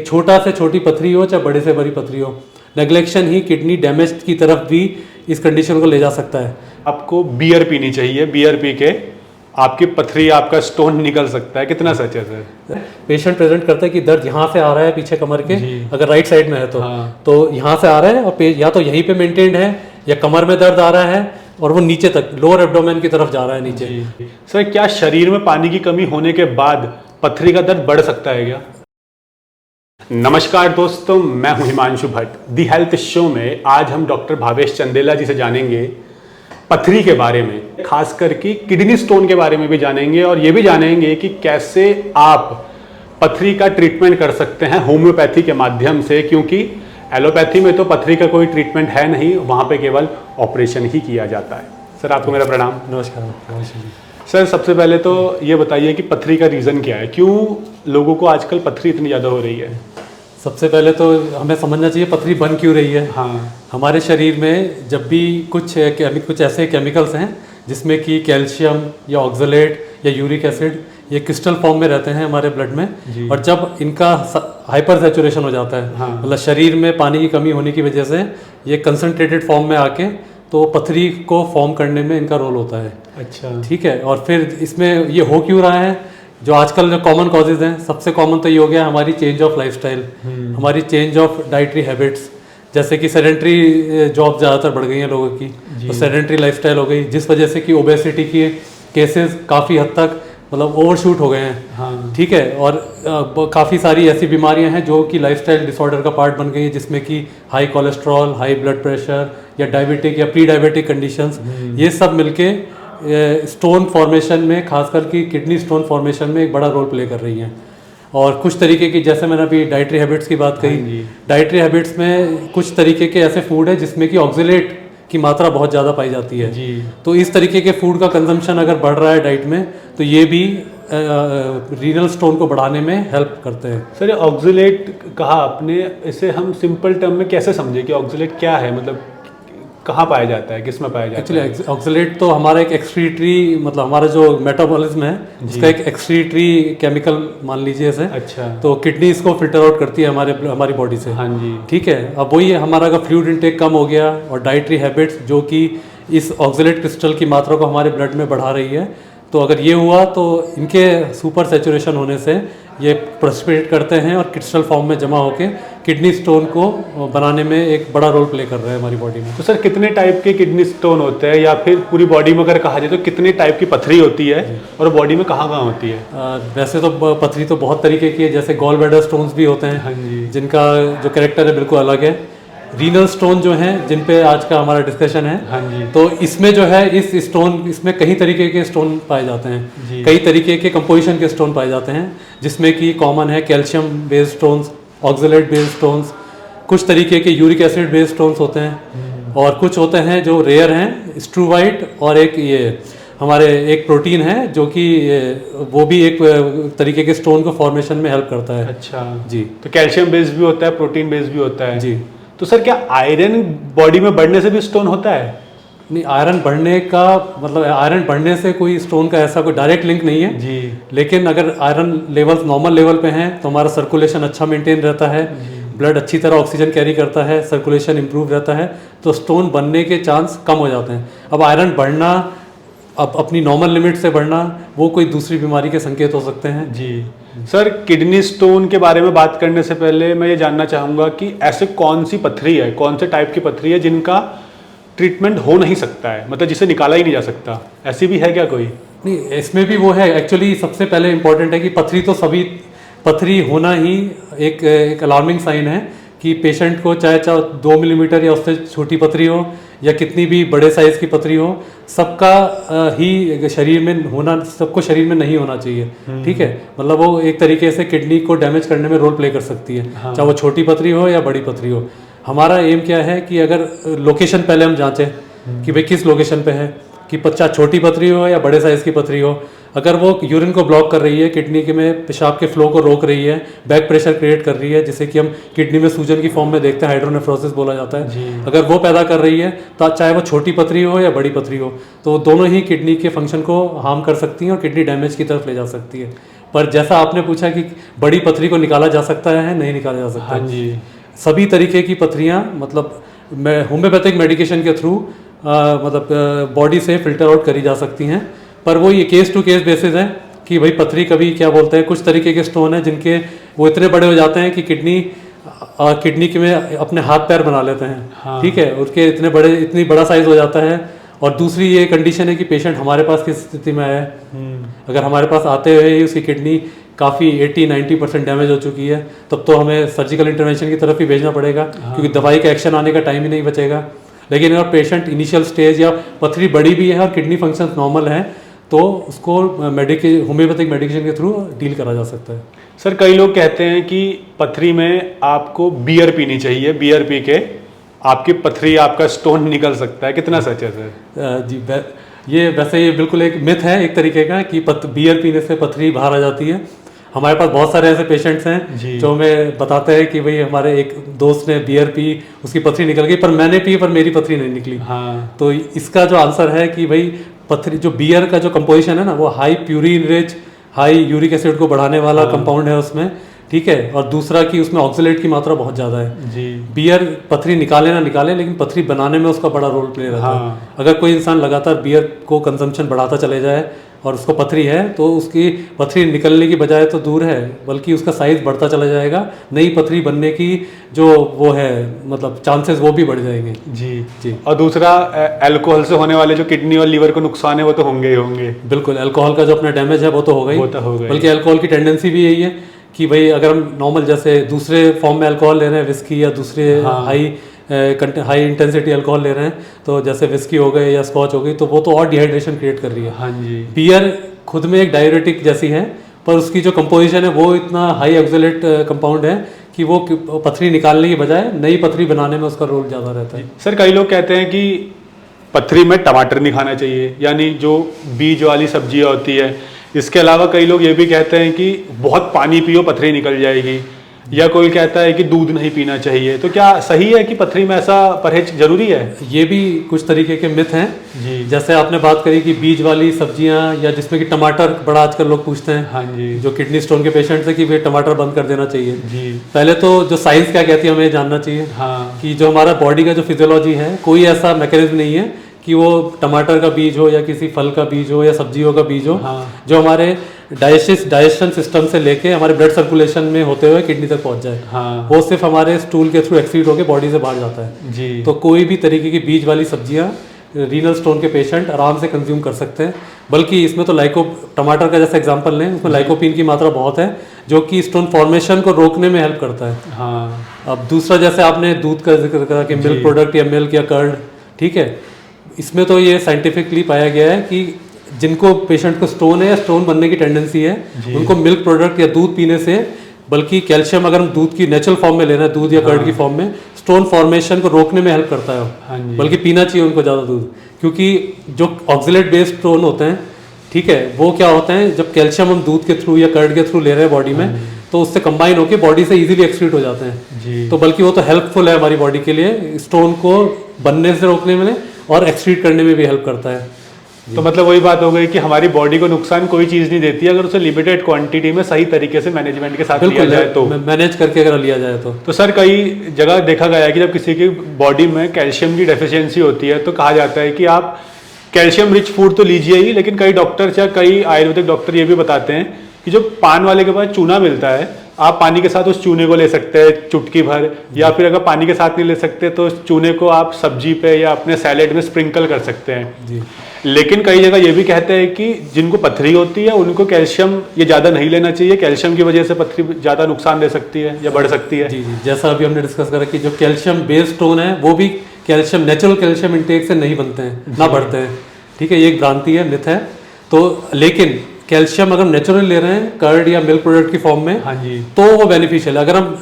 छोटा से छोटी पथरी हो चाहे बड़े से बड़ी पथरी हो, नेग्लेक्शन ही किडनी डैमेज की तरफ भी इस कंडीशन को ले जा सकता है। आपको बियर पीनी चाहिए, बियर पी के आपकी पथरी, आपका स्टोन निकल सकता है। कितना सच है सर? पेशेंट प्रेजेंट करता है कि दर्द यहाँ से आ रहा है पीछे कमर के, अगर राइट साइड में है तो यहाँ से आ रहा है और या तो यहीं पे मेंटेन्ड है या कमर में दर्द आ रहा है और वो नीचे तक लोअर एब्डोमेन की तरफ जा रहा है नीचे। सर क्या शरीर में पानी की कमी होने के बाद पथरी का दर्द बढ़ सकता है क्या? नमस्कार दोस्तों, मैं हूं Himanshu Bhatt. The health show में आज हम डॉक्टर भावेश चंदेला जी से जानेंगे पथरी के बारे में, खास करके किडनी स्टोन के बारे में भी जानेंगे और ये भी जानेंगे कि कैसे आप पथरी का ट्रीटमेंट कर सकते हैं होम्योपैथी के माध्यम से, क्योंकि एलोपैथी में तो पथरी का कोई ट्रीटमेंट है नहीं, वहाँ पे केवल ऑपरेशन ही किया जाता है। सर आपको मेरा प्रणाम। नमस्कार। सर सबसे पहले तो ये बताइए कि पथरी का रीज़न क्या है, क्यों लोगों को आजकल पथरी इतनी ज़्यादा हो रही है? सबसे पहले तो हमें समझना चाहिए पथरी बन क्यों रही है। हाँ, हमारे शरीर में जब भी कुछ ऐसे केमिकल्स हैं जिसमें कि कैल्शियम या ऑक्सलेट या यूरिक एसिड ये क्रिस्टल फॉर्म में रहते हैं हमारे ब्लड में, और जब इनका हाइपर सैचुरेशन हो जाता है, मतलब शरीर में पानी की कमी होने की वजह से ये कंसनट्रेटेड फॉर्म में आके तो पथरी को फॉर्म करने में इनका रोल होता है। अच्छा, ठीक है। और फिर इसमें ये हो क्यों रहा है, जो आजकल जो कॉमन कॉजेज हैं, सबसे कॉमन तो ये हो गया हमारी चेंज ऑफ लाइफस्टाइल, हमारी चेंज ऑफ डाइटरी हैबिट्स। जैसे कि सेडेंट्री जॉब ज़्यादातर बढ़ गई हैं लोगों की, तो सेडेंट्री लाइफस्टाइल हो गई, जिस वजह से कि ओबेसिटी के केसेस काफ़ी हद तक मतलब ओवरशूट हो गए हैं। हाँ। ठीक है। और काफ़ी सारी ऐसी बीमारियां हैं जो कि लाइफस्टाइल डिसऑर्डर का पार्ट बन गई है, जिसमें कि high cholesterol, high blood pressure या डायबिटिक या प्री डायबिटिक कंडीशंस, ये सब मिलके स्टोन फॉर्मेशन में, खासकर कि किडनी स्टोन फॉर्मेशन में एक बड़ा रोल प्ले कर रही हैं। और कुछ तरीके की, जैसे मैंने अभी डाइटरी हैबिट्स की बात कही, डाइटरी हैबिट्स में कुछ तरीके के ऐसे फूड है जिसमें कि ऑक्सलेट की मात्रा बहुत ज़्यादा पाई जाती है जी। तो इस तरीके के फूड का कंजम्पशन अगर बढ़ रहा है डाइट में, तो ये भी रीनल स्टोन को बढ़ाने में हेल्प करते हैं। सर ऑक्सलेट कहा आपने, इसे हम सिंपल टर्म में कैसे समझे कि ऑक्सलेट क्या है, मतलब कहाँ पाया जाता है, किस में पाया जाता है? एक्चुअली ऑक्सलेट तो हमारा एक एक्सक्रीटरी, मतलब हमारा जो मेटाबॉलिज्म है उसका एक एक्सक्रीटरी केमिकल मान लीजिए इसे। अच्छा। तो किडनी इसको फिल्टर आउट करती है हमारी बॉडी से। हाँ जी। ठीक है। अब वही हमारा अगर फ्लूइड इनटेक कम हो गया और डाइटरी हैबिट्स जो कि इस ऑक्सलेट क्रिस्टल की मात्रा को हमारे ब्लड में बढ़ा रही है, तो अगर ये हुआ तो इनके सुपर सैचुरेशन होने से ये प्रेसिपिटेट करते हैं और क्रिस्टल फॉर्म में जमा होकर किडनी स्टोन को बनाने में एक बड़ा रोल प्ले कर रहे हैं हमारी बॉडी में। तो सर कितने टाइप के किडनी स्टोन होते हैं, या फिर पूरी बॉडी में अगर कहा जाए तो कितने टाइप की पथरी होती है और बॉडी में कहाँ कहाँ होती है? वैसे तो पथरी तो बहुत तरीके की है, जैसे गॉल ब्लैडर स्टोन्स भी होते हैं। हाँ जी। जिनका जो कैरेक्टर है बिल्कुल अलग है। रीनल स्टोन जो हैं, जिन पे आज का हमारा डिस्कशन है, हाँ जी। तो इसमें जो है इसमें कई तरीके के स्टोन पाए जाते हैं, कई तरीके के कंपोजिशन के स्टोन पाए जाते हैं, जिसमें कि कॉमन है calcium based stones, oxalate based stones, कुछ तरीके के यूरिक एसिड बेस्ड स्टोन्स होते हैं, और कुछ होते हैं जो रेयर हैं, स्ट्रूवाइट, और एक ये हमारे एक प्रोटीन है जो कि वो भी एक तरीके के स्टोन को फॉर्मेशन में हेल्प करता है। अच्छा जी। तो कैल्शियम बेस्ड भी होता है, प्रोटीन बेस्ड भी होता है जी। तो सर क्या आयरन बॉडी में बढ़ने से भी स्टोन होता है? नहीं, आयरन बढ़ने का मतलब आयरन बढ़ने से कोई स्टोन का ऐसा कोई डायरेक्ट लिंक नहीं है जी। लेकिन अगर आयरन लेवल्स नॉर्मल लेवल पे हैं तो हमारा सर्कुलेशन अच्छा मेंटेन रहता है, ब्लड अच्छी तरह ऑक्सीजन कैरी करता है, सर्कुलेशन इंप्रूव रहता है, तो स्टोन बनने के चांस कम हो जाते हैं। अब आयरन बढ़ना, अब अपनी नॉर्मल लिमिट से बढ़ना, वो कोई दूसरी बीमारी के संकेत हो सकते हैं। जी। सर किडनी स्टोन के बारे में बात करने से पहले मैं ये जानना चाहूँगा कि ऐसे कौन सी पथरी है, कौन से टाइप की पथरी है जिनका ट्रीटमेंट हो नहीं सकता है, मतलब जिसे निकाला ही नहीं जा सकता, ऐसी भी है क्या कोई? नहीं, इसमें भी वो है। एक्चुअली सबसे पहले इम्पॉर्टेंट है कि पथरी होना ही एक अलार्मिंग साइन है कि पेशेंट को चाहे 2 मिलीमीटर या उससे छोटी पथरी हो या कितनी भी बड़े साइज की पथरी हो, सबका ही शरीर में होना, सबको शरीर में नहीं होना चाहिए। ठीक है। मतलब वो एक तरीके से किडनी को डैमेज करने में रोल प्ले कर सकती है। हाँ। चाहे वो छोटी पथरी हो या बड़ी पथरी हो। हमारा एम क्या है कि अगर लोकेशन पहले हम जांचें कि भाई किस लोकेशन पे है, कि चाहे छोटी पथरी हो या बड़े साइज की पथरी हो, अगर वो यूरिन को ब्लॉक कर रही है, किडनी के में पेशाब के फ्लो को रोक रही है, बैक प्रेशर क्रिएट कर रही है, जिसे कि हम किडनी में सूजन की फॉर्म में देखते हैं, हाइड्रोनेफ्रोसिस बोला जाता है, अगर वो पैदा कर रही है, तो चाहे वो छोटी पथरी हो या बड़ी पथरी हो, तो दोनों ही किडनी के फंक्शन को हार्म कर सकती हैं और किडनी डैमेज की तरफ ले जा सकती है। पर जैसा आपने पूछा कि बड़ी पथरी को निकाला जा सकता है, नहीं निकाला जा सकता। हाँ जी। सभी तरीके की पथरियाँ मतलब होम्योपैथिक मेडिकेशन के थ्रू मतलब बॉडी से फिल्टर आउट करी जा सकती हैं, पर वो ये केस टू केस बेसिस है कि भाई पथरी कभी क्या बोलते हैं, कुछ तरीके के स्टोन हैं जिनके वो इतने बड़े हो जाते हैं कि किडनी के में अपने हाथ पैर बना लेते हैं। हाँ। ठीक है, उसके इतनी बड़ा साइज हो जाता है। और दूसरी ये कंडीशन है कि पेशेंट हमारे पास किस स्थिति में आया है। अगर हमारे पास आते हुए ही उसकी किडनी काफ़ी 80-90% डैमेज हो चुकी है, तब तो हमें सर्जिकल इंटरवेंशन की तरफ ही भेजना पड़ेगा। हाँ। क्योंकि दवाई का एक्शन आने का टाइम ही नहीं बचेगा। लेकिन अगर पेशेंट इनिशियल स्टेज या पथरी बड़ी भी है और किडनी फंक्शन नॉर्मल है, तो उसको होम्योपैथिक मेडिकेशन के थ्रू डील करा जा सकता है। सर कई लोग कहते हैं कि पथरी में आपको बियर पीनी चाहिए, बियर पी के आपकी पथरी, आपका स्टोन निकल सकता है, कितना सच है सर? जी ये बिल्कुल एक मिथ है एक तरीके का कि बियर पीने से पथरी बाहर आ जाती है। हमारे पास बहुत सारे ऐसे पेशेंट्स हैं जो हमें बताते हैं कि भाई हमारे एक दोस्त ने बियर पी, उसकी पथरी निकल गई, पर मैंने पी पर मेरी पथरी नहीं निकली। हाँ। तो इसका जो आंसर है कि भाई पथरी, जो बियर का जो कंपोजिशन है ना, वो high purine rich, high uric acid को बढ़ाने वाला कंपाउंड है उसमें। ठीक है, और दूसरा कि उसमें ऑक्सलेट की मात्रा बहुत ज़्यादा है जी। बियर पथरी निकाले ना निकाले, लेकिन पथरी बनाने में उसका बड़ा रोल प्ले रहता है। अगर कोई इंसान लगातार बियर को कंजम्पशन बढ़ाता चले जाए और उसको पथरी है, तो उसकी पथरी निकलने की बजाय तो दूर है, बल्कि उसका साइज बढ़ता चला जाएगा। नई पथरी बनने की जो वो है मतलब चांसेस वो भी बढ़ जाएंगे जी जी। और दूसरा अल्कोहल से होने वाले जो किडनी और लीवर को नुकसान है वो तो होंगे ही होंगे। बिल्कुल, अल्कोहल का जो अपना डैमेज है वो तो होगा ही, बल्कि अल्कोहल की टेंडेंसी भी यही है कि भाई अगर हम नॉर्मल जैसे दूसरे फॉर्म में अल्कोहल ले रहे हैं, विस्की या दूसरे हाई इंटेंसिटी अल्कोहल ले रहे हैं, तो जैसे विस्की हो गए या स्कॉच हो गई, तो वो तो और डिहाइड्रेशन क्रिएट कर रही है। हाँ जी। बियर खुद में एक डाययूरेटिक जैसी है, पर उसकी जो कंपोजिशन है वो इतना हाई ऑक्सलेट कंपाउंड है कि वो पथरी निकालने की बजाय नई पथरी बनाने में उसका रोल ज़्यादा रहता है। सर कई लोग कहते हैं कि पथरी में टमाटर नहीं खाना चाहिए, यानी जो बीज वाली सब्जियां होती है। इसके अलावा कई लोग ये भी कहते हैं कि बहुत पानी पियो पथरी निकल जाएगी, या कोई कहता है कि दूध नहीं पीना चाहिए। तो क्या सही है कि पथरी में ऐसा परहेज जरूरी है? ये भी कुछ तरीके के मिथ हैं जी। जैसे आपने बात करी कि बीज वाली सब्जियां, या जिसमें कि टमाटर बड़ा आजकल लोग पूछते हैं हाँ जी। जो किडनी स्टोन के पेशेंट से कि वे टमाटर बंद कर देना चाहिए जी। पहले तो जो साइंस क्या कहती है हमें जानना चाहिए हाँ। कि जो हमारा बॉडी का जो फिजियोलॉजी है, कोई ऐसा मैकेनिज्म नहीं है कि वो टमाटर का बीज हो या किसी फल का बीज हो या सब्जियों का बीज हो हाँ। जो हमारे डाइजेशन सिस्टम से लेके हमारे ब्लड सर्कुलेशन में होते हुए किडनी तक पहुंच जाए हाँ। वो सिर्फ हमारे स्टूल के थ्रू एक्सीड होकर बॉडी से बाहर जाता है जी। तो कोई भी तरीके की बीज वाली सब्जियां रीनल स्टोन के पेशेंट आराम से कंज्यूम कर सकते हैं। बल्कि इसमें तो टमाटर का जैसा एग्जांपल लें, उसमें लाइकोपीन की मात्रा बहुत है जो कि स्टोन फॉर्मेशन को रोकने में हेल्प करता है हाँ। अब दूसरा, जैसे आपने दूध का जिक्र करा कि मिल्क प्रोडक्ट या मिल्क या कर्ड, ठीक है, इसमें तो ये साइंटिफिकली पाया गया है कि जिनको पेशेंट को स्टोन है या स्टोन बनने की टेंडेंसी है, उनको मिल्क प्रोडक्ट या दूध पीने से, बल्कि कैल्शियम अगर हम दूध की नेचुरल फॉर्म में लेना है, दूध या कर्ड की फॉर्म में, स्टोन फॉर्मेशन को रोकने में हेल्प करता है बल्कि पीना चाहिए उनको ज़्यादा दूध। क्योंकि जो ऑक्सलेट बेस्ड स्टोन होते हैं, ठीक है, वो क्या होते हैं, जब कैल्शियम हम दूध के थ्रू या कर्ड के थ्रू ले रहे हैं बॉडी में, तो उससे कंबाइन होकर बॉडी से इजीली एक्सक्रीट हो जाते हैं तो बल्कि वो तो हेल्पफुल है हमारी बॉडी के लिए, स्टोन को बनने से रोकने में और एक्सक्रीट करने में भी हेल्प करता है। तो मतलब वही बात हो गई कि हमारी बॉडी को नुकसान कोई चीज़ नहीं देती अगर उसे लिमिटेड क्वांटिटी में सही तरीके से मैनेजमेंट के साथ लिया जाए तो, मैनेज करके अगर लिया जाए तो सर कई जगह देखा गया है कि जब किसी की बॉडी में कैल्शियम की डेफिशिएंसी होती है तो कहा जाता है कि आप कैल्शियम रिच फूड तो लीजिए ही, लेकिन कई डॉक्टर्स या कई आयुर्वेदिक डॉक्टर ये भी बताते हैं कि जो पान वाले के पास चूना मिलता है, आप पानी के साथ उस चूने को ले सकते हैं चुटकी भर, या फिर अगर पानी के साथ नहीं ले सकते तो उस चूने को आप सब्जी पे या अपने सैलेड में स्प्रिंकल कर सकते हैं जी। लेकिन कई जगह ये भी कहते हैं कि जिनको पथरी होती है उनको कैल्शियम ये ज़्यादा नहीं लेना चाहिए, कैल्शियम की वजह से पथरी ज़्यादा नुकसान दे सकती है या बढ़ सकती है जी जी। जैसा अभी हमने डिस्कस करा कि जो कैल्शियम बेस्ड स्टोन है वो भी कैल्शियम नेचुरल कैल्शियम इंटेक से नहीं बनते हैं, ना बढ़ते हैं, ठीक है, ये एक भ्रांति है, मिथ है। तो लेकिन कैल्शियम अगर हम नेचुरल ले रहे हैं कर्ड या मिल्क प्रोडक्ट की फॉर्म में हाँ जी, तो वो बेनिफिशियल है। अगर हम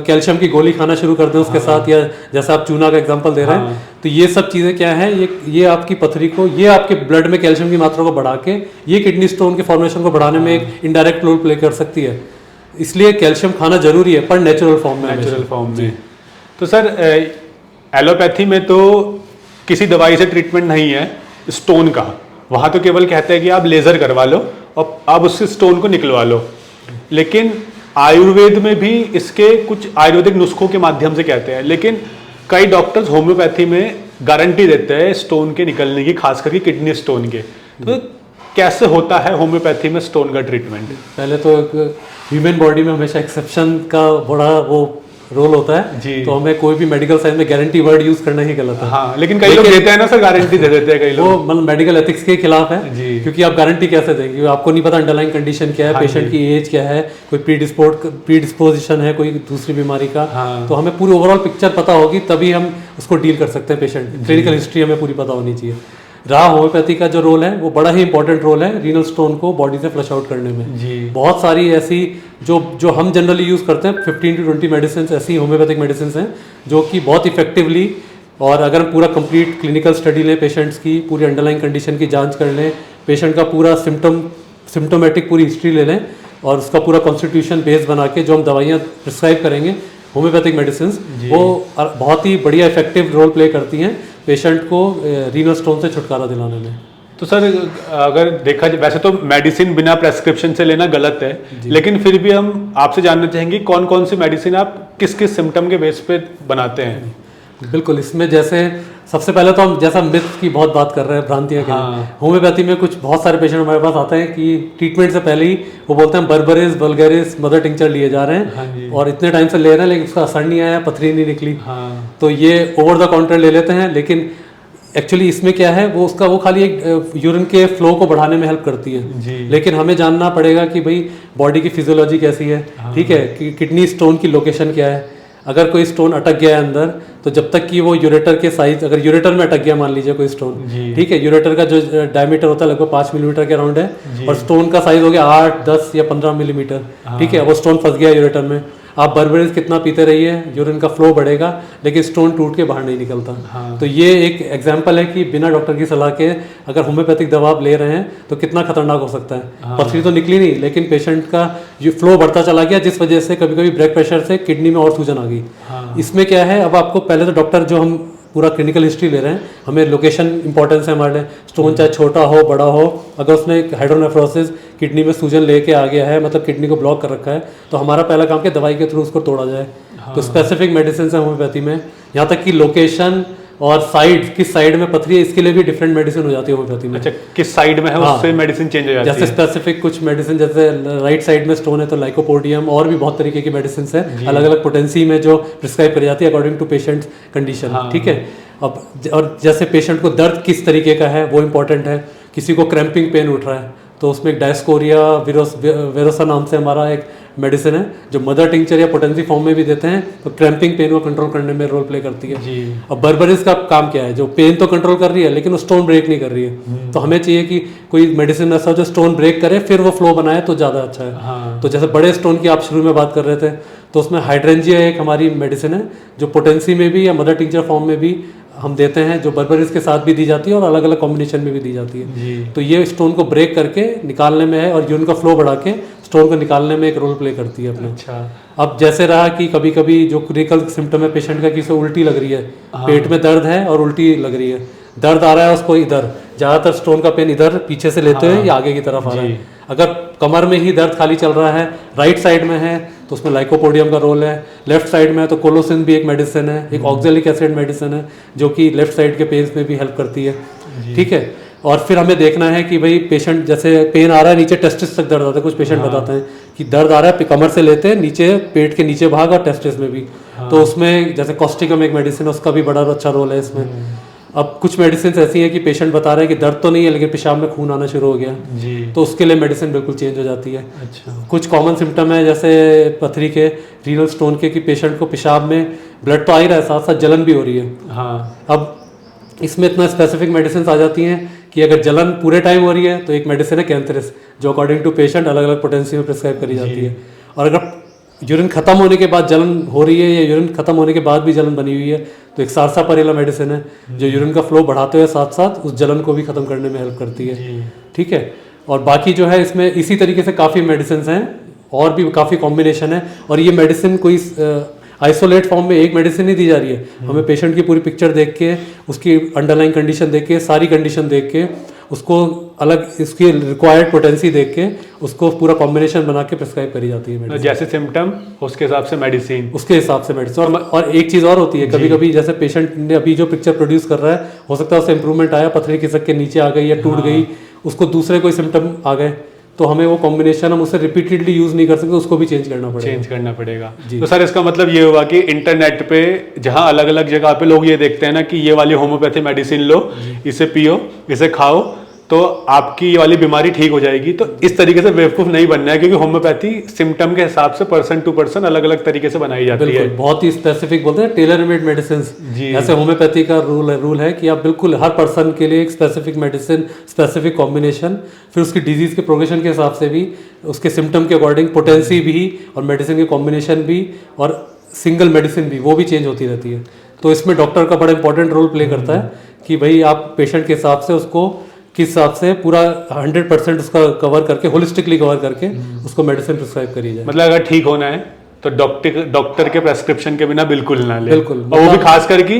कैल्शियम की गोली खाना शुरू कर दें उसके हाँ, साथ, या जैसा आप चूना का एग्जांपल दे रहे हैं हाँ, तो ये सब चीज़ें क्या है, ये आपकी पथरी को, ये आपके ब्लड में कैल्शियम की मात्रा को बढ़ा के ये किडनी स्टोन के फॉर्मेशन को बढ़ाने में एक इनडायरेक्ट रोल प्ले कर सकती है। इसलिए कैल्शियम खाना जरूरी है, पर नेचुरल फॉर्म में। तो सर एलोपैथी में तो किसी दवाई से ट्रीटमेंट नहीं है स्टोन का, वहाँ तो केवल कहते हैं कि आप लेज़र करवा लो और आप उससे स्टोन को निकलवा लो, लेकिन आयुर्वेद में भी इसके कुछ आयुर्वेदिक नुस्खों के माध्यम से कहते हैं, लेकिन कई डॉक्टर्स होम्योपैथी में गारंटी देते हैं स्टोन के निकलने की, खास करके किडनी स्टोन के। तो कैसे होता है होम्योपैथी में स्टोन का ट्रीटमेंट? पहले तो ह्यूमन बॉडी में हमेशा एक्सेप्शन का बड़ा वो रोल होता है जी। तो हमें कोई भी मेडिकल साइंस में गारंटी वर्ड यूज करना ही गलत है। हाँ, लेकिन कई लोग देते हैं ना सर, गारंटी दे देते हैं कई लोग। वो मतलब मेडिकल एथिक्स के खिलाफ है जी। क्योंकि आप गारंटी कैसे देंगे, आपको नहीं पता अंडरलाइन कंडीशन क्या है, हाँ पेशेंट की एज क्या है, कोई प्रीडिस्पोजिशन है कोई दूसरी बीमारी का। हाँ। तो हमें पूरी ओवरऑल पिक्चर पता होगी तभी हम उसको डील कर सकते हैं। पेशेंट क्लिनिकल हिस्ट्री हमें पूरी पता होनी चाहिए। रहा होम्योपैथी का जो रोल है वो बड़ा ही इंपॉर्टेंट रोल है रीनल स्टोन को बॉडी से फ्लश आउट करने में। जी। बहुत सारी ऐसी जो हम जनरली यूज़ करते हैं 15 to 20 मेडिसिन ऐसी होम्योपैथिक मेडिसिन हैं जो कि बहुत इफेक्टिवली, और अगर हम पूरा कंप्लीट क्लिनिकल स्टडी लें पेशेंट्स की, पूरी अंडरलाइन कंडीशन की जांच कर लें, पेशेंट का पूरा सिम्टोमेटिक पूरी हिस्ट्री ले लें और उसका पूरा कॉन्स्टिट्यूशन बेस बना के जो हम दवाइयाँ प्रिस्क्राइब करेंगे होम्योपैथिक मेडिसिन, वो बहुत ही बढ़िया इफेक्टिव रोल प्ले करती हैं पेशेंट को रीनल स्टोन से छुटकारा दिलाने में। तो सर अगर देखा जाए, वैसे तो मेडिसिन बिना प्रेस्क्रिप्शन से लेना गलत है, लेकिन फिर भी हम आपसे जानना चाहेंगे कौन कौन सी मेडिसिन आप किस किस सिम्टम के बेस पे बनाते हैं? बिल्कुल, इसमें जैसे सबसे पहले तो हम जैसा मिथ की बहुत बात कर रहे हैं, भ्रांतियाँ क्या हैं। होम्योपैथी में कुछ बहुत सारे पेशेंट हमारे पास आते हैं कि ट्रीटमेंट से पहले ही वो बोलते हैं बर्बरिस वल्गैरिस मदर टिंचर लिए जा रहे हैं और इतने टाइम से ले रहे हैं लेकिन उसका असर नहीं आया, पथरी नहीं निकली। तो ये ओवर द काउंटर ले लेते हैं, लेकिन एक्चुअली इसमें क्या है, वो खाली एक यूरिन के फ्लो को बढ़ाने में हेल्प करती है। लेकिन हमें जानना पड़ेगा कि भाई बॉडी की फिजियोलॉजी कैसी है, ठीक है, कि किडनी स्टोन की लोकेशन क्या है। अगर कोई स्टोन अटक गया है अंदर, तो जब तक कि वो यूरेटर के साइज, अगर यूरेटर में अटक गया मान लीजिए कोई स्टोन, ठीक है, यूरेटर का जो डायमीटर होता है लगभग 5 मिलीमीटर के अराउंड है और स्टोन का साइज हो गया 8, 10 या 15 मिलीमीटर, ठीक है, वो स्टोन फंस गया यूरेटर में। आप बर्बरिस कितना पीते रहिए, यूरिन का फ्लो बढ़ेगा लेकिन स्टोन टूट के बाहर नहीं निकलता। तो ये एक एग्जांपल है कि बिना डॉक्टर की सलाह के अगर होम्योपैथिक दवा आप ले रहे हैं तो कितना खतरनाक हो सकता है। पथरी तो निकली नहीं लेकिन पेशेंट का ये फ्लो बढ़ता चला गया, जिस वजह से कभी कभी ब्लड प्रेशर से किडनी में और सूजन आ गई। इसमें क्या है, अब आपको पहले तो डॉक्टर जो हम पूरा क्लिनिकल हिस्ट्री ले रहे हैं, हमें लोकेशन इंपॉर्टेंस है हमारे लिए। स्टोन चाहे छोटा हो बड़ा हो, अगर उसने हाइड्रोनेफ्रोसिस किडनी में सूजन लेके आ गया है, मतलब किडनी को ब्लॉक कर रखा है, तो हमारा पहला काम क्या, दवाई के थ्रू उसको तोड़ा जाए। तो स्पेसिफिक मेडिसिन है होम्योपैथी में, यहाँ तक कि लोकेशन और साइड, किस साइड में पथरी है इसके लिए भी डिफरेंट मेडिसिन हो जाती है होम्योपैथी में। अच्छा, किस साइड में है उससे मेडिसिन चेंज हो जाती है। जैसे स्पेसिफिक कुछ मेडिसिन, जैसे राइट साइड में स्टोन है तो लाइकोपोडियम, और भी बहुत तरीके की मेडिसिन है अलग अलग पोटेंसी में जो प्रिस्क्राइब करी जाती है अकॉर्डिंग टू पेशेंट कंडीशन, ठीक है। अब और जैसे पेशेंट को दर्द किस तरीके का है वो इंपॉर्टेंट है। किसी को क्रैम्पिंग पेन उठ रहा है तो उसमें एक डायस्कोरिया वेरोसा नाम से हमारा एक मेडिसिन है जो मदर टिंचर या पोटेंसी फॉर्म में भी देते हैं, तो क्रैम्पिंग पेन को कंट्रोल करने में रोल प्ले करती है। अब बर्बरिस का काम क्या है, जो पेन तो कंट्रोल कर रही है लेकिन वो स्टोन ब्रेक नहीं कर रही है। तो हमें चाहिए कि कोई मेडिसिन ऐसा जो स्टोन ब्रेक करे फिर वो फ्लो बनाए तो ज़्यादा अच्छा है। तो जैसे बड़े स्टोन की आप शुरू में बात कर रहे थे, तो उसमें हाइड्रेंजिया एक हमारी मेडिसिन है जो पोटेंसी में भी या मदर टिंचर फॉर्म में भी हम देते हैं, जो बर्बरिस के साथ भी दी जाती है और अलग अलग कॉम्बिनेशन में भी दी जाती है। तो ये स्टोन को ब्रेक करके निकालने में है और यूरिन का फ्लो बढ़ा के स्टोन को निकालने में एक रोल प्ले करती है अपना। अच्छा। अब जैसे रहा कि कभी कभी जो क्रिटिकल सिम्टम है पेशेंट का, किसी उल्टी लग रही है, पेट में दर्द है और उल्टी लग रही है, दर्द आ रहा है उसको इधर, ज़्यादातर स्टोन का पेन इधर पीछे से लेते हुए या आगे की तरफ आ रहा है। अगर कमर में ही दर्द खाली चल रहा है, राइट साइड में है तो उसमें लाइकोपोडियम का रोल है, लेफ्ट साइड में है तो कोलोसिन भी एक मेडिसिन है, एक ऑक्जेलिक एसिड मेडिसिन है जो कि लेफ्ट साइड के पेन्स में भी हेल्प करती है, ठीक है। और फिर हमें देखना है कि भाई पेशेंट, जैसे पेन आ रहा है नीचे टेस्टिस तक दर्द आता है, कुछ पेशेंट बताते हैं कि दर्द आ रहा है कमर से लेते हैं नीचे पेट के नीचे भाग और टेस्टिस में भी, तो उसमें जैसे कॉस्टिकम एक मेडिसिन है उसका भी बड़ा अच्छा रोल है इसमें। अब कुछ मेडिसिन ऐसी हैं कि पेशेंट बता रहे हैं कि दर्द तो नहीं है लेकिन पेशाब में खून आना शुरू हो गया जी, तो उसके लिए मेडिसिन बिल्कुल चेंज हो जाती है। अच्छा। कुछ कॉमन सिम्टम है जैसे पथरी के, रीनल स्टोन के, कि पेशेंट को पेशाब में ब्लड तो आ ही रहा है, साथ साथ जलन भी हो रही है। हाँ। अब इसमें इतना स्पेसिफिक मेडिसिन आ जाती हैं कि अगर जलन पूरे टाइम हो रही है तो एक मेडिसिन है कैंथरिस जो अकॉर्डिंग टू पेशेंट अलग अलग पोटेंसी में प्रिस्क्राइब करी जाती है। और अगर यूरिन खत्म होने के बाद जलन हो रही है या यूरिन खत्म होने के बाद भी जलन बनी हुई है तो एक सारसापारेला मेडिसिन है जो यूरिन का फ्लो बढ़ाते हुए साथ साथ उस जलन को भी खत्म करने में हेल्प करती है, ठीक है। और बाकी जो है इसमें इसी तरीके से काफ़ी मेडिसिन हैं और भी काफ़ी कॉम्बिनेशन है। और ये मेडिसिन कोई आइसोलेट फॉर्म में एक मेडिसिन नहीं दी जा रही है, हमें पेशेंट की पूरी पिक्चर देख के, उसकी अंडरलाइन कंडीशन देख के, सारी कंडीशन देख के उसको अलग इसकी रिक्वायर्ड पोटेंसी देख के उसको पूरा कॉम्बिनेशन बना के प्रिस्क्राइब करी जाती है तो मेडिसिन। जैसे सिम्टम उसके हिसाब से मेडिसिन। उसके हिसाब से मेडिसिन। और एक चीज़ और होती है, कभी कभी जैसे पेशेंट ने अभी जो पिक्चर प्रोड्यूस कर रहा है, हो सकता है उससे इंप्रूवमेंट आया, पथरी खिसक के नीचे आ गई या टूट गई, उसको दूसरे कोई सिम्टम आ गए, तो हमें वो कॉम्बिनेशन हम उसे रिपीटेडली यूज नहीं कर सकते, उसको भी चेंज करना पड़ेगा। तो सर इसका मतलब ये हुआ कि इंटरनेट पे जहां अलग अलग जगह पे लोग ये देखते हैं ना कि ये वाली होम्योपैथी मेडिसिन लो, इसे पियो, इसे खाओ तो आपकी ये वाली बीमारी ठीक हो जाएगी, तो इस तरीके से बेवकूफ नहीं बनना है, क्योंकि होम्योपैथी सिम्टम के हिसाब से पर्सन टू पर्सन अलग अलग तरीके से बनाई जाती है। बहुत ही स्पेसिफिक बोलते हैं, टेलर मेड मेडिसिन। ऐसे होम्योपैथी का रूल है कि आप बिल्कुल हर पर्सन के लिए एक स्पेसिफिक मेडिसिन, स्पेसिफिक कॉम्बिनेशन, फिर उसकी डिजीज के प्रोग्रेशन के हिसाब से भी, उसके सिम्टम के अकॉर्डिंग पोटेंसी भी और मेडिसिन के कॉम्बिनेशन भी और सिंगल मेडिसिन भी, वो भी चेंज होती रहती है। तो इसमें डॉक्टर का बड़ा इंपॉर्टेंट रोल प्ले करता है कि भाई आप पेशेंट के हिसाब से उसको किस हिसाब से पूरा 100% उसका कवर करके, होलिस्टिकली कवर करके उसको मेडिसिन प्रिस्क्राइब करी जाए। मतलब अगर ठीक होना है तो डॉक्टर के प्रेस्क्रिप्शन के बिना बिल्कुल ना ले। बिल्कुल, और वो भी खास करके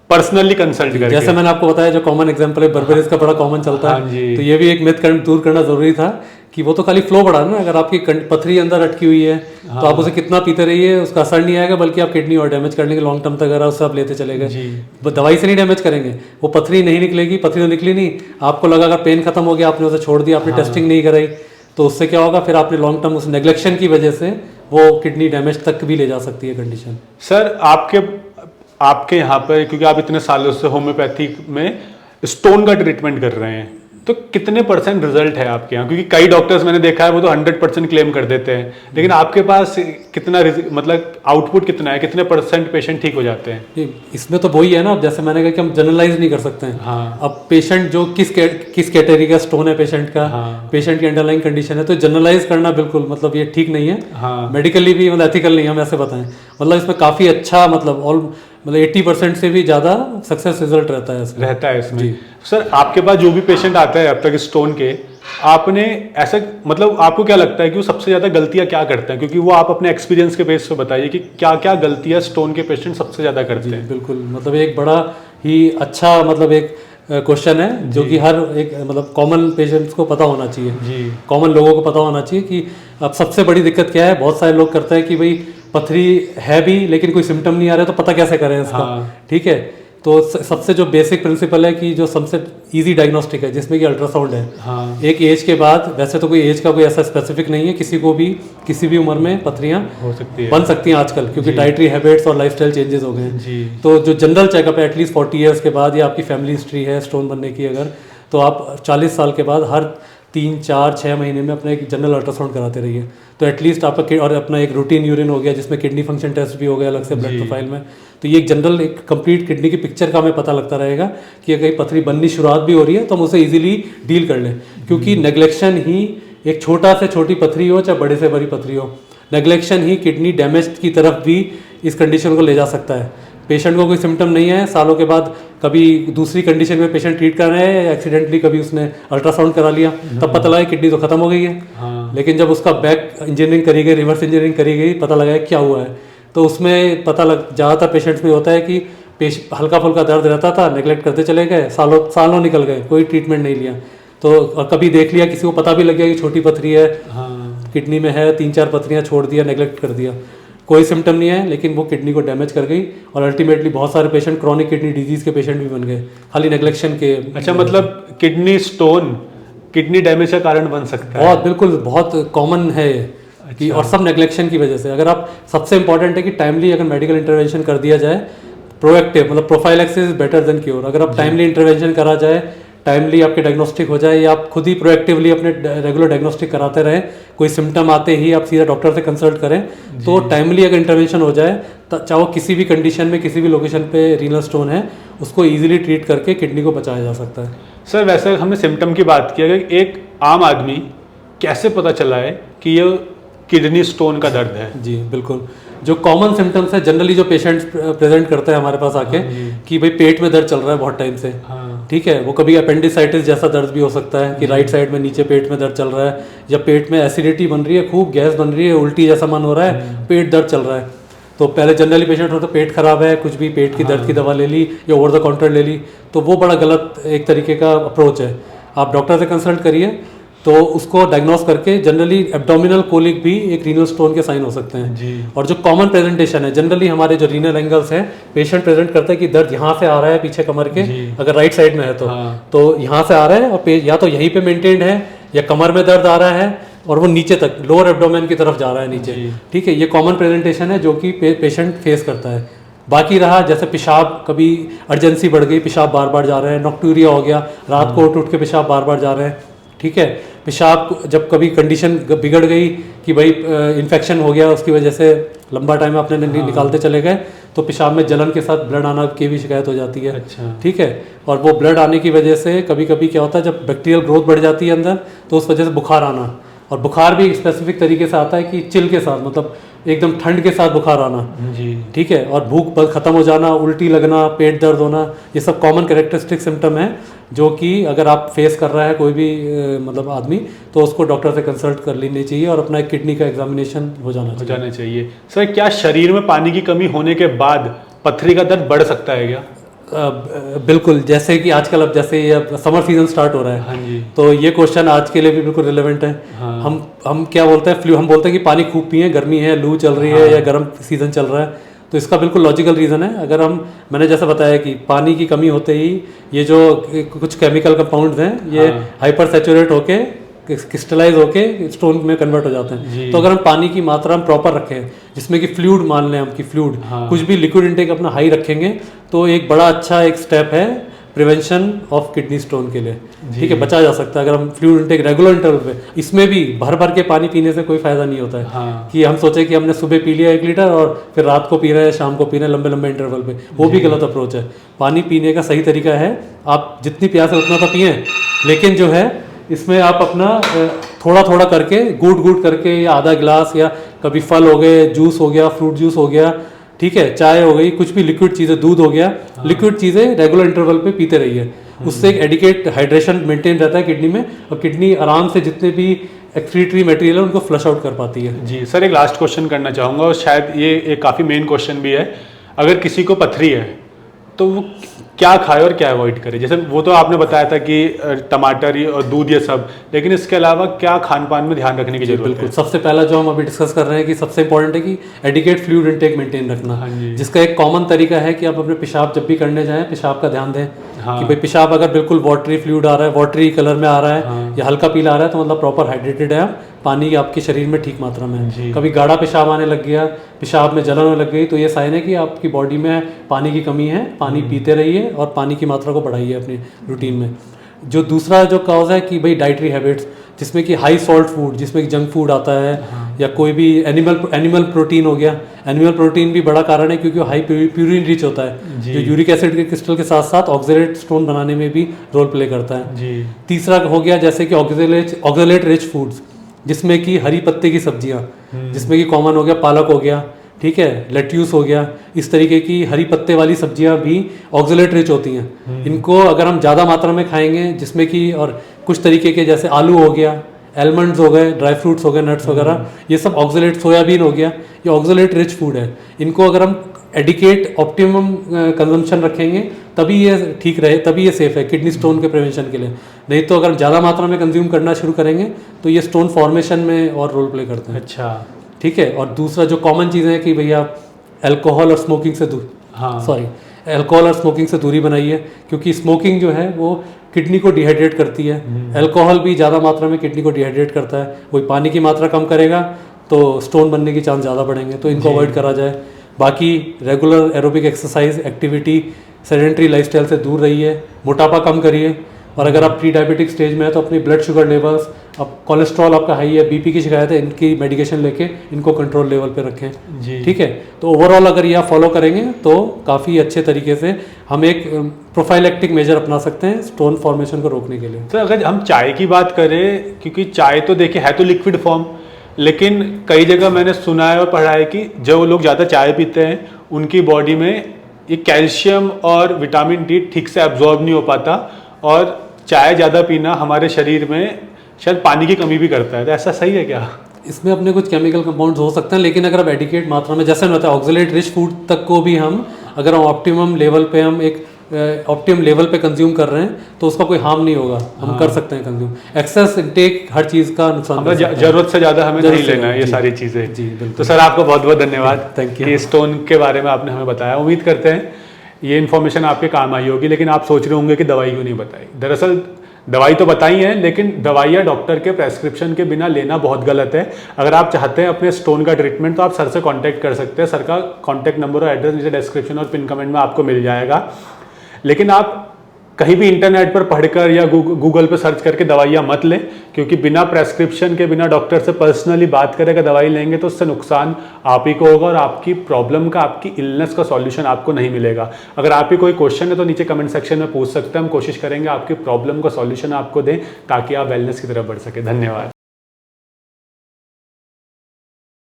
पर्सनली कंसल्ट करके। जैसे मैंने आपको बताया, जो कॉमन एग्जांपल है बर्बेरिस का, बड़ा कॉमन चलता है, तो ये भी एक मिथ दूर करना जरूरी था कि वो तो खाली फ्लो बढ़ा ना, अगर आपकी पथरी अंदर अटकी हुई है तो आप उसे कितना पीते रहिए, उसका असर नहीं आएगा, बल्कि आप किडनी और डैमेज करने के लॉन्ग टर्म तक अगर उससे आप लेते चले गए, दवाई से नहीं डैमेज करेंगे, वो पथरी नहीं निकलेगी, पथरी तो निकली नहीं, आपको लगा अगर पेन खत्म हो गया, आपने उसे छोड़ दिया, आपने टेस्टिंग नहीं कराई, तो उससे क्या होगा, फिर आपने लॉन्ग टर्म उस नेग्लेक्शन की वजह से वो किडनी डैमेज तक भी ले जा सकती है कंडीशन। सर आपके यहाँ पर, क्योंकि आप इतने सालों से होम्योपैथी में स्टोन का ट्रीटमेंट कर रहे हैं, तो कितने % रिजल्ट है आपके यहाँ? क्योंकि कई डॉक्टर्स मैंने देखा है वो तो 100% क्लेम कर देते हैं, लेकिन आपके पास कितना मतलब आउटपुट कितना है, कितने % पेशेंट ठीक हो जाते हैं? इसमें तो वही है ना, जैसे मैंने कहा कि हम जनरलाइज नहीं कर सकते हैं। हाँ। अब पेशेंट जो किस कैटेगरी का स्टोन है पेशेंट का, पेशेंट की अंडरलाइंग कंडीशन है, तो जनरलाइज करना बिल्कुल मतलब ये ठीक नहीं है, मेडिकली भी मतलब एथिकल नहीं है, हम ऐसे बताएं। मतलब इसमें काफ़ी अच्छा मतलब 80% से भी ज़्यादा सक्सेस रिजल्ट रहता है इसमें। सर आपके पास जो भी पेशेंट आता है अब तक स्टोन के, आपने ऐसा मतलब आपको क्या लगता है कि वो सबसे ज़्यादा गलतियाँ क्या करते हैं? क्योंकि वो आप अपने एक्सपीरियंस के बेस पे बताइए कि क्या क्या गलतियाँ स्टोन के पेशेंट सबसे ज़्यादा करते हैं। बिल्कुल, मतलब एक बड़ा ही अच्छा मतलब एक क्वेश्चन है जो कि हर एक मतलब कॉमन पेशेंट्स को पता होना चाहिए जी, कॉमन लोगों को पता होना चाहिए कि अब सबसे बड़ी दिक्कत क्या है। बहुत सारे लोग करते हैं कि भाई पथरी है भी लेकिन कोई सिम्टम नहीं आ रहा है, तो पता कैसे करें इसका। ठीक है, तो सबसे जो बेसिक प्रिंसिपल है कि जो सबसे इजी डायग्नोस्टिक है जिसमें कि अल्ट्रासाउंड है। एक एज के बाद, वैसे तो कोई एज का कोई ऐसा स्पेसिफिक नहीं है, किसी को भी किसी भी उम्र में पथरियां बन सकती हैं आजकल, क्योंकि डाइटरी हैबिट्स और लाइफस्टाइल चेंजेस हो गए हैं। तो जो जनरल चेकअप है एटलीस्ट 40 ईयर्स के बाद, या आपकी फैमिली हिस्ट्री है स्टोन बनने की अगर, तो आप 40 साल के बाद हर 3, 4, 6 महीने में अपना एक जनरल अल्ट्रासाउंड कराते रहिए। तो एटलीस्ट आपका और अपना एक रूटीन यूरिन हो गया जिसमें किडनी फंक्शन टेस्ट भी हो गया अलग से ब्लड प्रोफाइल में। तो ये एक जनरल एक कंप्लीट किडनी की पिक्चर का हमें पता लगता रहेगा कि अगर पथरी बननी शुरुआत भी हो रही है तो हम उसे इजीली डील कर लें, क्योंकि नेग्लेक्शन ही एक छोटा से छोटी पथरी हो चाहे बड़े से बड़ी पथरी हो, नेग्लेक्शन ही किडनी डैमेज की तरफ भी इस कंडीशन को ले जा सकता है। पेशेंट को कोई सिम्टम नहीं है, सालों के बाद कभी दूसरी कंडीशन में पेशेंट ट्रीट कर रहे हैं, एक्सीडेंटली कभी उसने अल्ट्रासाउंड करा लिया, तब पता लगा किडनी तो खत्म हो गई है। लेकिन जब उसका बैक इंजीनियरिंग करी गई, रिवर्स इंजीनियरिंग करी गई, पता लगा क्या हुआ है, तो उसमें पता लग ज़्यादातर पेशेंट्स में होता है कि हल्का फुल्का दर्द रहता था, नेगलेक्ट करते चले गए, सालों निकल गए, कोई ट्रीटमेंट नहीं लिया। तो कभी देख लिया, किसी को पता भी लग गया कि छोटी पथरी है, किडनी में है, 3-4 पथरियाँ छोड़ दिया, नेगलेक्ट कर दिया, कोई सिम्टम नहीं है, लेकिन वो किडनी को डैमेज कर गई और अल्टीमेटली बहुत सारे पेशेंट क्रोनिक किडनी डिजीज के पेशेंट भी बन गए खाली नेग्लेक्शन के। अच्छा, मतलब किडनी स्टोन किडनी डैमेज का कारण बन सकता है? बहुत, बिल्कुल बहुत कॉमन है कि, और सब नेग्लेक्शन की वजह से। अगर आप, सबसे इंपॉर्टेंट है कि टाइमली अगर मेडिकल इंटरवेंशन कर दिया जाए, प्रोएक्टिव मतलब प्रोफाइलैक्सिस बेटर देन क्योर। अगर आप टाइमली इंटरवेंशन करा जाए, टाइमली आपके डायग्नोस्टिक हो जाए, या आप खुद ही प्रोएक्टिवली अपने रेगुलर डायग्नोस्टिक कराते रहें, कोई सिम्टम आते ही आप सीधा डॉक्टर से कंसल्ट करें, तो टाइमली अगर इंटरवेंशन हो जाए, चाहे वो किसी भी कंडीशन में किसी भी लोकेशन पे रीनल स्टोन है, उसको इजीली ट्रीट करके किडनी को बचाया जा सकता है। सर वैसे हमने सिम्टम की बात की, अगर एक आम आदमी कैसे पता चला है कि ये किडनी स्टोन का दर्द है? जी बिल्कुल, जो कॉमन सिम्टम्स है जनरली जो पेशेंट्स प्रेजेंट करते हैं हमारे पास आके कि भाई पेट में दर्द चल रहा है बहुत टाइम से। ठीक है, वो कभी अपेंडिसाइटिस जैसा दर्द भी हो सकता है कि राइट साइड में नीचे पेट में दर्द चल रहा है, या पेट में एसिडिटी बन रही है, खूब गैस बन रही है, उल्टी जैसा मन हो रहा है, पेट दर्द चल रहा है। तो पहले जनरली पेशेंट हो तो पेट खराब है, कुछ भी पेट की दर्द की दवा ले ली या ओवर द काउंटर ले ली, तो वो बड़ा गलत एक तरीके का अप्रोच है। आप डॉक्टर से कंसल्ट करिए, तो उसको डायग्नोस करके जनरली एब्डोमिनल कोलिक भी एक रीनल स्टोन के साइन हो सकते हैं जी। और जो कॉमन प्रेजेंटेशन है जनरली हमारे जो रीनल एंगल्स है, पेशेंट प्रेजेंट करता है कि दर्द यहाँ से आ रहा है पीछे कमर के, अगर राइट साइड में है तो यहाँ से आ रहा है और या तो यहीं पे मेंटेन्ड है या कमर में दर्द आ रहा है और वो नीचे तक लोअर एब्डोमेन की तरफ जा रहा है नीचे। ठीक है, ये कॉमन प्रेजेंटेशन है जो कि पेशेंट फेस करता है। बाकी रहा जैसे पेशाब, कभी अर्जेंसी बढ़ गई, पेशाब बार बार जा रहे हैं, नॉक्टूरिया हो गया, रात को उठ के पेशाब बार बार जा रहे हैं। ठीक है, पेशाब जब कभी कंडीशन बिगड़ गई कि भाई इन्फेक्शन हो गया, उसकी वजह से लंबा टाइम आपने निकालते चले गए, तो पेशाब में जलन के साथ ब्लड आना की भी शिकायत हो जाती है। अच्छा। ठीक है, और वो ब्लड आने की वजह से कभी कभी क्या होता है, जब बैक्टीरियल ग्रोथ बढ़ जाती है अंदर, तो उस वजह से बुखार आना, और बुखार भी स्पेसिफिक तरीके से आता है कि चिल के साथ, मतलब एकदम ठंड के साथ बुखार आना। जी। ठीक है, और भूख खत्म हो जाना, उल्टी लगना, पेट दर्द होना, ये सब कॉमन कैरेक्टरिस्टिक सिम्टम है जो कि अगर आप फेस कर रहा है कोई भी मतलब आदमी, तो उसको डॉक्टर से कंसल्ट कर लेनी चाहिए और अपना एक किडनी का एग्जामिनेशन हो जाना चाहिए। सर, क्या शरीर में पानी की कमी होने के बाद पथरी का दर्द बढ़ सकता है क्या? बिल्कुल, जैसे कि आजकल अब जैसे ये समर सीजन स्टार्ट हो रहा है, हाँ जी। तो ये क्वेश्चन आज के लिए भी बिल्कुल रिलेवेंट है। हाँ। हम क्या बोलते हैं, हम बोलते हैं कि पानी खूब पिए, गर्मी है, लू चल रही है या गर्म सीजन चल रहा है, तो इसका बिल्कुल लॉजिकल रीज़न है। अगर मैंने जैसे बताया कि पानी की कमी होते ही ये जो कुछ केमिकल कंपाउंड्स हैं, ये हाइपर सैचुरेट होके क्रिस्टलाइज होके स्टोन में कन्वर्ट हो जाते हैं। तो अगर हम पानी की मात्रा हम प्रॉपर रखें, जिसमें कि फ्लूइड मान लें हम कि फ्लूइड, कुछ भी लिक्विड इंटेक अपना हाई रखेंगे, तो एक बड़ा अच्छा एक स्टेप है प्रिवेंशन ऑफ किडनी स्टोन के लिए। ठीक है, बचा जा सकता है अगर हम फ्लूइड इंटेक रेगुलर इंटरवल पे। इसमें भी भर भर के पानी पीने से कोई फायदा नहीं होता है। कि हम सोचे कि हमने सुबह पी लिया 1 लीटर और फिर रात को पी रहे हैं, शाम को पी रहे हैं लंबे लंबे इंटरवल पे, वो भी गलत अप्रोच है। पानी पीने का सही तरीका है, आप जितनी प्यास है उतना तो पिए, लेकिन जो है इसमें आप अपना थोड़ा थोड़ा करके, गुड गुड करके, या आधा गिलास, या कभी फल हो गए, जूस हो गया, फ्रूट जूस हो गया, ठीक है, चाय हो गई, कुछ भी लिक्विड चीज़ें, दूध हो गया, लिक्विड चीज़ें रेगुलर इंटरवल पे पीते रहिए। उससे एक एडिकेट हाइड्रेशन मेंटेन रहता है किडनी में, और किडनी आराम से जितने भी एक्सक्रीटरी मटेरियल है उनको फ्लश आउट कर पाती है। जी सर, एक लास्ट क्वेश्चन करना चाहूँगा, और शायद ये एक काफ़ी मेन क्वेश्चन भी है। अगर किसी को पथरी है तो वो क्या खाए और क्या अवॉइड करे? जैसे वो तो आपने बताया था कि टमाटर और दूध ये सब, लेकिन इसके अलावा क्या खान पान में ध्यान रखने की जरूरत है? सबसे पहला जो हम अभी डिस्कस कर रहे हैं कि सबसे इंपॉर्टेंट है कि एडिकेट फ्लूइड इनटेक मेंटेन रखना, जिसका एक कॉमन तरीका है कि आप अपने पेशाब जब भी करने जाएं, पेशाब का ध्यान दें। कि भाई पेशाब अगर बिल्कुल वाटरी फ्लूइड आ रहा है, वाटरी कलर में आ रहा है, या हल्का पीला आ रहा है, तो मतलब प्रॉपर हाइड्रेटेड है, पानी आपके शरीर में ठीक मात्रा में है। कभी गाढ़ा पेशाब आने लग गया, पेशाब में जलन होने लग गई, तो ये साइन है कि आपकी बॉडी में पानी की कमी है। पानी पीते रहिए और पानी की मात्रा को बढ़ाइए अपनी रूटीन में। जो दूसरा जो कॉज है कि भाई डाइटरी हैबिट्स, जिसमें कि हाई सॉल्ट फूड, जिसमें कि जंक फूड आता है, या कोई भी एनिमल प्रोटीन हो गया। एनिमल प्रोटीन भी बड़ा कारण है क्योंकि वो हाई प्यूरिन रिच होता है, जो यूरिक एसिड के क्रिस्टल के साथ साथ ऑक्सलेट स्टोन बनाने में भी रोल प्ले करता है। तीसरा हो गया जैसे कि ऑक्सलेट रिच फूड्स, जिसमें कि हरी पत्ते की सब्जियां, जिसमें कि कॉमन हो गया पालक हो गया, ठीक है, लेट्यूस हो गया, इस तरीके की हरी पत्ते वाली सब्जियां भी ऑक्सलेट रिच होती हैं। इनको अगर हम ज़्यादा मात्रा में खाएंगे, जिसमें कि और कुछ तरीके के जैसे आलू हो गया, एलमंड्स हो गए, ड्राई फ्रूट्स हो गए, नट्स वगैरह, ये सब ऑक्सलेट, सोयाबीन हो गया, ये ऑक्सलेट रिच फूड है। इनको अगर हम एडिकेट ऑप्टिमम कंजम्पशन रखेंगे तभी ये ठीक रहे, तभी ये सेफ है किडनी स्टोन के प्रिवेंशन के लिए। नहीं तो अगर ज़्यादा मात्रा में कंज्यूम करना शुरू करेंगे तो ये स्टोन फॉर्मेशन में और रोल प्ले करते हैं। अच्छा, ठीक है। और दूसरा जो कॉमन चीज़ें हैं कि भैया अल्कोहल और स्मोकिंग से अल्कोहल और स्मोकिंग से दूरी बनाइए, क्योंकि स्मोकिंग जो है वो किडनी को डिहाइड्रेट करती है। अल्कोहल भी ज़्यादा मात्रा में किडनी को डिहाइड्रेट करता है। वही पानी की मात्रा कम करेगा तो स्टोन बनने की चांस ज़्यादा बढ़ेंगे, तो इनको अवॉइड करा जाए। बाकी regular aerobic exercise, activity, sedentary lifestyle से दूर रहिए, मोटापा कम करिए। और अगर आप प्री डायबिटिक स्टेज में है तो अपनी ब्लड शुगर लेवल्स, अब कोलेस्ट्रॉल आपका हाई है, बीपी की शिकायत है, इनकी मेडिकेशन लेके इनको कंट्रोल लेवल पे रखें। ठीक है, तो ओवरऑल अगर ये आप फॉलो करेंगे तो काफ़ी अच्छे तरीके से हम एक प्रोफाइलेक्टिक मेजर अपना सकते हैं स्टोन फॉर्मेशन को रोकने के लिए। तो अगर हम चाय की बात करें, क्योंकि चाय तो देखिए है तो लिक्विड फॉर्म, लेकिन कई जगह मैंने सुना है और पढ़ा है कि जो लोग ज़्यादा चाय पीते हैं उनकी बॉडी में ये कैल्शियम और विटामिन डी ठीक से एब्जॉर्ब नहीं हो पाता, और चाय ज़्यादा पीना हमारे शरीर में शायद पानी की कमी भी करता है। तो ऐसा सही है क्या? इसमें अपने कुछ केमिकल कंपाउंड्स हो सकते हैं, लेकिन अगर आप एडिकेट मात्रा में, जैसे मैंने बताया ऑक्सलेट रिच फूड तक को भी हम अगर हम ऑप्टिमम लेवल पे हम एक ऑप्टिमम लेवल पे कंज्यूम कर रहे हैं तो उसका कोई हार्म नहीं होगा, हम कर सकते हैं कंज्यूम। एक्सेस इनटेक हर चीज़ का नुकसान कर सकता है। जरूरत से ज़्यादा हमें जरूरत नहीं से लेना है ये जी, सारी चीज़ें। जी, बिल्कुल। तो सर आपका बहुत बहुत धन्यवाद Thank you। कि स्टोन के बारे में आपने हमें बताया। उम्मीद करते हैं ये इन्फॉर्मेशन आपके काम आई होगी, लेकिन आप सोच रहे होंगे कि दवाई क्यों नहीं बताई। दरअसल दवाई तो बताई है, लेकिन दवाइयाँ डॉक्टर के प्रेस्क्रिप्शन के बिना लेना बहुत गलत है। अगर आप चाहते हैं अपने स्टोन का ट्रीटमेंट तो आप सर से कांटेक्ट कर सकते हैं। सर का कांटेक्ट नंबर और एड्रेस नीचे डिस्क्रिप्शन और पिन कमेंट में आपको मिल जाएगा। लेकिन आप कहीं भी इंटरनेट पर पढ़कर या गूगल पर सर्च करके दवाइयाँ मत लें, क्योंकि बिना प्रेस्क्रिप्शन के, बिना डॉक्टर से पर्सनली बात करे अगर दवाई लेंगे तो उससे नुकसान आप ही को होगा और आपकी प्रॉब्लम का, आपकी इलनेस का सॉल्यूशन आपको नहीं मिलेगा। अगर आप ही कोई क्वेश्चन है तो नीचे कमेंट सेक्शन में पूछ सकते हैं, हम कोशिश करेंगे आपकी प्रॉब्लम का सॉल्यूशन आपको दें ताकि आप वेलनेस की तरफ बढ़ सके। धन्यवाद।